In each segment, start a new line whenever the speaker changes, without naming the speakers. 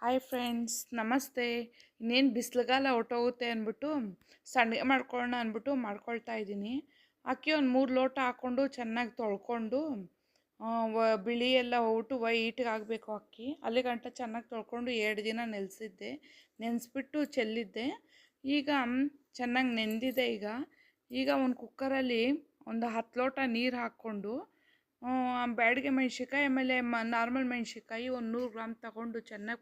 Hi friends, ನಮಸ್ತೆ. ಇನ್ನೇನು ಬಿಸಿಲುಗಾಲ ಹೊರ್ಟೋಗುತ್ತೆ ಅಂದ್ಬಿಟ್ಟು ಸಂಡಿಗೆ ಮಾಡ್ಕೊಳ್ಳೋಣ ಅಂದ್ಬಿಟ್ಟು ಮಾಡ್ಕೊಳ್ತಾ ಇದ್ದೀನಿ. ಅಕ್ಕಿ ಒಂದು 3 ಲೋಟ ಹಾಕ್ಕೊಂಡು ಚೆನ್ನಾಗಿ ತೊಳ್ಕೊಂಡು ಬಿಳಿ ಎಲ್ಲ ಹೋಗ್ಬಿಟ್ಟು ವೈಟ್ಗೆ ಆಗಬೇಕು ಅಕ್ಕಿ. ಅಲ್ಲಿ ಗಂಟ ಚೆನ್ನಾಗಿ ತೊಳ್ಕೊಂಡು 2 ದಿನ ನೆನೆಸಿದ್ದೆ. ನೆನೆಸ್ಬಿಟ್ಟು ಚೆಲ್ಲಿದ್ದೆ. ಈಗ ಚೆನ್ನಾಗಿ ನೆಂದಿದೆ. ಈಗ ಒಂದು ಕುಕ್ಕರಲ್ಲಿ ಒಂದು 10 ಲೋಟ ನೀರು ಹಾಕ್ಕೊಂಡು ಬ್ಯಾಡಗೆ ಮೆಣ್ಸಿನ್ಕಾಯಿ ಆಮೇಲೆ ನಾರ್ಮಲ್ ಮೆಣ್ಸಿನ್ಕಾಯಿ ಒಂದು 100 ಗ್ರಾಮ್ ತಗೊಂಡು ಚೆನ್ನಾಗಿ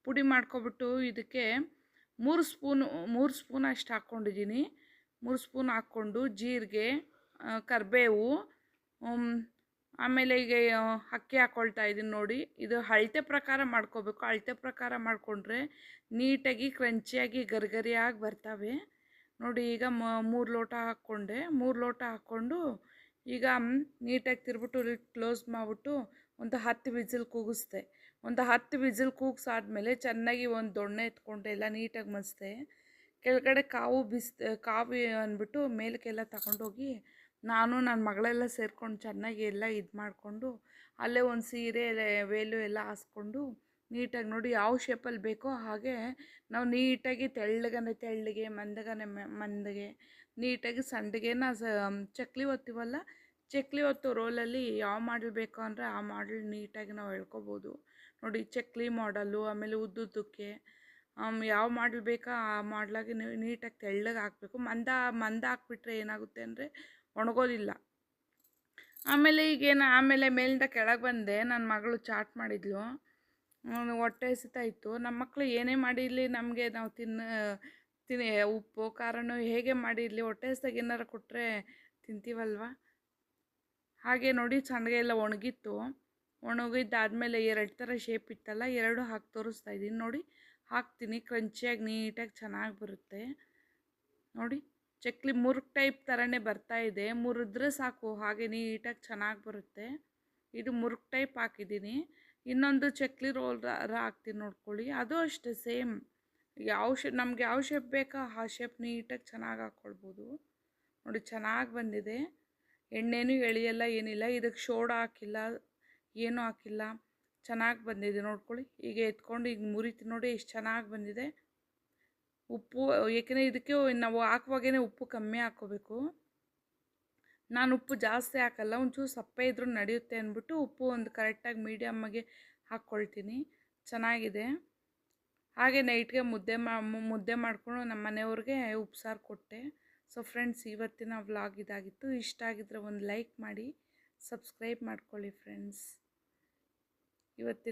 ಪುಡಿ ಮಾಡ್ಕೊಬಿಟ್ಟು ಇದಕ್ಕೆ 3 ಸ್ಪೂನ್ ಅಷ್ಟು ಹಾಕ್ಕೊಂಡಿದ್ದೀನಿ. 3 ಸ್ಪೂನ್ ಹಾಕ್ಕೊಂಡು ಜೀರಿಗೆ, ಕರಿಬೇವು, ಆಮೇಲೆ ಈಗ ಅಕ್ಕಿ ಹಾಕ್ಕೊಳ್ತಾ ಇದ್ದೀನಿ. ನೋಡಿ, ಇದು ಅಳತೆ ಪ್ರಕಾರ ಮಾಡ್ಕೋಬೇಕು. ಅಳತೆ ಪ್ರಕಾರ ಮಾಡಿಕೊಂಡ್ರೆ ನೀಟಾಗಿ ಕ್ರಂಚಿಯಾಗಿ ಗರಿಗರಿಯಾಗಿ ಬರ್ತವೆ. ನೋಡಿ, ಈಗ 3 ಲೋಟ ಹಾಕ್ಕೊಂಡೆ. 3 ಲೋಟ ಹಾಕ್ಕೊಂಡು ಈಗ ನೀಟಾಗಿ ತಿರ್ಬಿಟ್ಟು ಕ್ಲೋಸ್ ಮಾಡಿಬಿಟ್ಟು ಒಂದು 10 ವಿಸಿಲ್ ಕೂಗಿಸ್ದೆ. ಒಂದು 10 ವಿಸಿಲ್ ಕೂಗಿಸಾದ್ಮೇಲೆ ಚೆನ್ನಾಗಿ ಒಂದು ದೊಣ್ಣೆ ಎತ್ಕೊಂಡು ಎಲ್ಲ ನೀಟಾಗಿ ಮಸ್ತೆ. ಕೆಳಗಡೆ ಕಾವು ಅಂದ್ಬಿಟ್ಟು ಮೇಲಕ್ಕೆಲ್ಲ ತಗೊಂಡೋಗಿ ನಾನು ನನ್ನ ಮಗಳೆಲ್ಲ ಸೇರ್ಕೊಂಡು ಚೆನ್ನಾಗಿ ಎಲ್ಲ ಇದು ಮಾಡಿಕೊಂಡು ಅಲ್ಲೇ ಒಂದು ಸೀರೆ ವೇಲು ಎಲ್ಲ ಹಾಸ್ಕೊಂಡು ನೀಟಾಗಿ ನೋಡಿ ಯಾವ ಶೇಪಲ್ಲಿ ಬೇಕೋ ಹಾಗೆ ನಾವು ನೀಟಾಗಿ ತೆಳ್ಳಗೆ ಮಂದಗೆ ನೀಟಾಗಿ ಸಂಡಿಗೆನ ಚಕ್ಲಿ ಒತ್ತೀವಲ್ಲ, ಚಕ್ಲಿ ಒತ್ತು ರೋಲಲ್ಲಿ ಯಾವ ಮಾಡಲ್ ಬೇಕೋ ಅಂದರೆ ಆ ಮಾಡಲ್ ನೀಟಾಗಿ ನಾವು ಎಳ್ಕೊಬೋದು. ನೋಡಿ, ಚಕ್ಲಿ ಮಾಡಲು, ಆಮೇಲೆ ಉದ್ದುದ್ದಕ್ಕೆ ಯಾವ ಮಾಡಲ್ ಬೇಕೋ ಆ ಮಾಡಲಾಗಿ ನೀಟಾಗಿ ತೆಳ್ಳಗೆ ಹಾಕಬೇಕು. ಮಂದ ಹಾಕ್ಬಿಟ್ರೆ ಏನಾಗುತ್ತೆ ಅಂದರೆ ಒಣಗೋದಿಲ್ಲ. ಆಮೇಲೆ ಮೇಲಿಂದ ಕೆಳಗೆ ಬಂದೆ. ನನ್ನ ಮಗಳು ಚಾಟ್ ಮಾಡಿದ್ಲು. ಹೊಟ್ಟೆ ಹಸಿತಾ ಇತ್ತು. ನಮ್ಮ ಮಕ್ಕಳು ಏನೇ ಮಾಡಿರಲಿ ನಮಗೆ ನಾವು ತಿನ್ನಿ ಉಪ್ಪು ಖಾರನೂ ಹೇಗೆ ಮಾಡಿರಲಿ ಹೊಟ್ಟೆ ಹಸಿದಾಗ ಏನಾರು ಕೊಟ್ಟರೆ ತಿಂತೀವಲ್ವ. ಹಾಗೆ ನೋಡಿ, ಸಂಡಿಗೆ ಎಲ್ಲ ಒಣಗಿದ್ದಾದಮೇಲೆ 2 ಥರ ಶೇಪ್ ಇತ್ತಲ್ಲ, 2 ಹಾಕಿ ತೋರಿಸ್ತಾ ಇದ್ದೀನಿ. ನೋಡಿ, ಹಾಕ್ತೀನಿ. ಕ್ರಂಚಿಯಾಗಿ ನೀಟಾಗಿ ಚೆನ್ನಾಗಿ ಬರುತ್ತೆ. ನೋಡಿ, ಚಕ್ಲಿ ಮುರುಕ್ ಟೈಪ್ ಥರನೇ ಬರ್ತಾಯಿದೆ. ಮುರಿದ್ರೆ ಸಾಕು, ಹಾಗೆ ನೀಟಾಗಿ ಚೆನ್ನಾಗಿ ಬರುತ್ತೆ. ಇದು ಮುರುಕ್ ಟೈಪ್ ಹಾಕಿದ್ದೀನಿ. ಇನ್ನೊಂದು ಚಕ್ಲಿ ರೋಲ್ ಹಾಕ್ತೀನಿ ನೋಡ್ಕೊಳ್ಳಿ. ಅದು ಅಷ್ಟೇ ಸೇಮ್. ನಮ್ಗೆ ಯಾವ ಶೇಪ್ ಬೇಕೋ ಆ ಶೇಪ್ ನೀಟಾಗಿ ಚೆನ್ನಾಗಿ ಹಾಕ್ಕೊಳ್ಬೋದು. ನೋಡಿ, ಚೆನ್ನಾಗಿ ಬಂದಿದೆ. ಎಣ್ಣೆನೂ ಎಳೆಯಲ್ಲ, ಏನಿಲ್ಲ. ಇದಕ್ಕೆ ಸೋಡಾ ಹಾಕಿಲ್ಲ, ಏನೂ ಹಾಕಿಲ್ಲ. ಚೆನ್ನಾಗಿ ಬಂದಿದೆ ನೋಡ್ಕೊಳ್ಳಿ. ಈಗ ಎತ್ಕೊಂಡು ಈಗ ಮುರಿತೀನಿ. ನೋಡಿ ಎಷ್ಟು ಚೆನ್ನಾಗಿ ಬಂದಿದೆ. ಉಪ್ಪು ಏಕೆಂದರೆ ಇದಕ್ಕೆ ನಾವು ಹಾಕುವಾಗೇ ಉಪ್ಪು ಕಮ್ಮಿ ಹಾಕ್ಕೋಬೇಕು. ನಾನು ಉಪ್ಪು ಜಾಸ್ತಿ ಹಾಕಲ್ಲ, ಒಂಚೂರು ಸಪ್ಪೆ ಇದ್ರೂ ನಡೆಯುತ್ತೆ ಅಂದ್ಬಿಟ್ಟು ಉಪ್ಪು ಒಂದು ಕರೆಕ್ಟಾಗಿ ಮೀಡಿಯಮ್ಮಾಗೆ ಹಾಕ್ಕೊಳ್ತೀನಿ. ಚೆನ್ನಾಗಿದೆ. ಹಾಗೆ ನೈಟ್ಗೆ ಮುದ್ದೆ ಮಾಡಿಕೊಂಡು ನಮ್ಮ ಮನೆಯವ್ರಿಗೆ ಉಪ್ಸಾರು ಕೊಟ್ಟೆ. ಸೊ ಫ್ರೆಂಡ್ಸ್, ಇವತ್ತಿನ ವ್ಲಾಗ್ ಇದಾಗಿತ್ತು. ಇಷ್ಟ ಆಗಿದ್ರೆ ಒಂದು ಲೈಕ್ ಮಾಡಿ, ಸಬ್ಸ್ಕ್ರೈಬ್ ಮಾಡ್ಕೊಳ್ಳಿ ಫ್ರೆಂಡ್ಸ್. ಇವತ್ತಿನ